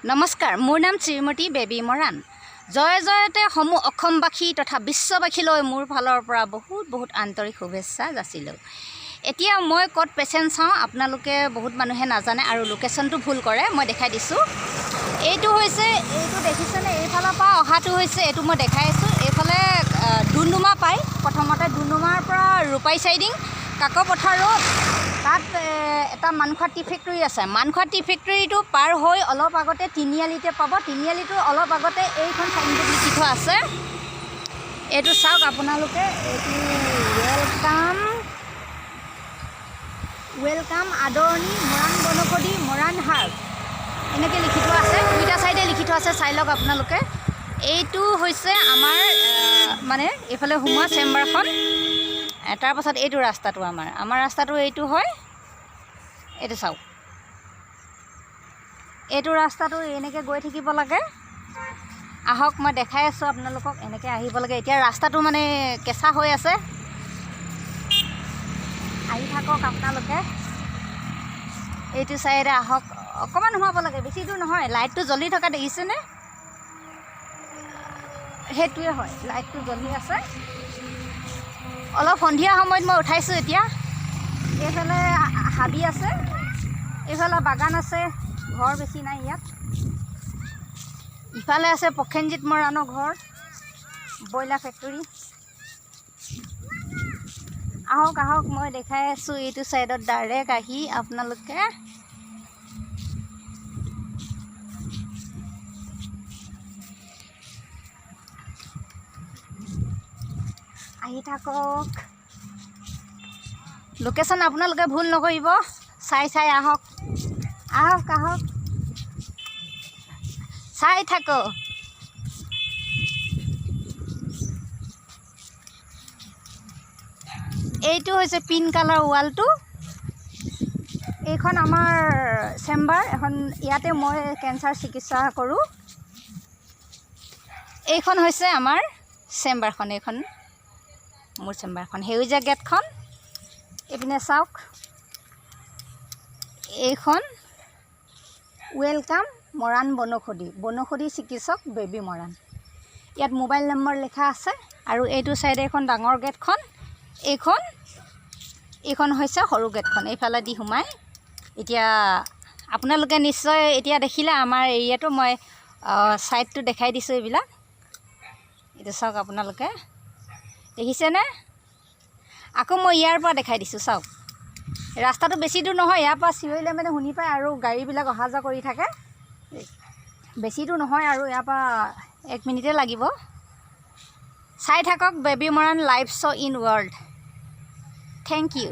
নমস্কাৰ, মোৰ নাম শ্ৰীমতী বেবী মৰাণ। জয় জয়তে সমূহ অসমবাসী তথা বিশ্ববাসীলৈ মোৰ ফালৰ পৰা বহুত আন্তৰিক শুভেচ্ছা যাচিলোঁ। এতিয়া মই ক'ত পেচেণ্ট চাওঁ আপোনালোকে বহুত মানুহে নাজানে আৰু লোকেশ্যনটো ভুল কৰে। মই দেখাই দিছোঁ। এইটো দেখিছেনে? এইফালৰ পৰা অহাটো হৈছে, এইটো মই দেখাই আছোঁ। এইফালে ডুমডুমা পায়। প্ৰথমতে ডুমডুমাৰ পৰা ৰূপাই চাইডিং কাকপথাৰ ৰোড, তাত এটা মানখোৱা টি ফেক্টৰী আছে। মানখোৱা টি ফেক্টৰীটো পাৰ হৈ অলপ আগতে তিনিআলিতে পাব। তিনিআলিটো অলপ আগতে এইখন চাইনবোৰ্ড লিখি থোৱা আছে। এইটো চাওক আপোনালোকে, এইটো ৱেলকাম আদৰণি মৰাণ বনৌষধি মৰাণ হাৰ্ব এনেকৈ লিখি থোৱা আছে। দুইটা চাইডে লিখি থোৱা আছে, চাই লওক আপোনালোকে। এইটো হৈছে আমাৰ মানে এইফালে সোমোৱা চেম্বাৰখন। তাৰপাছত এইটো ৰাস্তাটো আমাৰ ৰাস্তাটো এইটো হয়। এইটো চাওক, এইটো ৰাস্তাটো এনেকৈ গৈ থাকিব লাগে। আহক মই দেখাই আছোঁ আপোনালোকক, এনেকৈ আহিব লাগে। এতিয়া ৰাস্তাটো মানে কেঁচা হৈ আছে, আহি থাকক আপোনালোকে। এইটো চাইডে আহক, অকণমান সোমাব লাগে, বেছি দূৰ নহয়। লাইটটো জ্বলি থকা দেখিছেনে? সেইটোৱে হয়, লাইটটো জ্বলি আছে। অলপ সন্ধিয়া সময়ত মই উঠাইছোঁ। এতিয়া এইফালে হাবি আছে, এইফালে বাগান আছে, ঘৰ বেছি নাই ইয়াত। ইফালে আছে প্ৰসেনজিৎ মৰাণৰ ঘৰ, ব্ৰইলাৰ ফেক্টৰী। আহক মই দেখাই আছোঁ। এইটো চাইডত ডাইৰেক্ট আহি আপোনালোকে আহি থাকক। লোকেশ্যন আপোনালোকে ভুল নকৰিব, চাই আহক চাই থাকক। এইটো হৈছে পিংক কালাৰ ৱালটো। এইখন আমাৰ চেম্বাৰ এখন, ইয়াতে মই কেঞ্চাৰ চিকিৎসা কৰোঁ। এইখন হৈছে আমাৰ চেম্বাৰখন, এইখন মোৰ চেম্বাৰখন। সেউজীয়া গেটখন এইপিনে চাওক। এইখন ৱেলকাম মৰাণ বনৌষধি চিকিৎসক বেবী মৰাণ। ইয়াত মোবাইল নম্বৰ লিখা আছে। আৰু এইটো চাইডে এখন ডাঙৰ গেটখন, এইখন হৈছে সৰু গেটখন, এইফালে দি সোমাই। এতিয়া আপোনালোকে নিশ্চয় এতিয়া দেখিলে আমাৰ এৰিয়াটো। মই ছাইডটো দেখাই দিছোঁ এইবিলাক। এইটো চাওক আপোনালোকে, দেখিছেনে? আকৌ মই ইয়াৰ পৰা দেখাই দিছোঁ, চাওক। ৰাস্তাটো বেছি দূৰ নহয়, ইয়াৰ পৰা চিঞৰিলে মানে শুনি পায় আৰু গাড়ীবিলাক অহা যোৱা কৰি থাকে। বেছি দূৰ নহয় আৰু ইয়াৰ পৰা 1 মিনিটে লাগিব। চাই থাকক Baby Moran live show' in world. Thank U.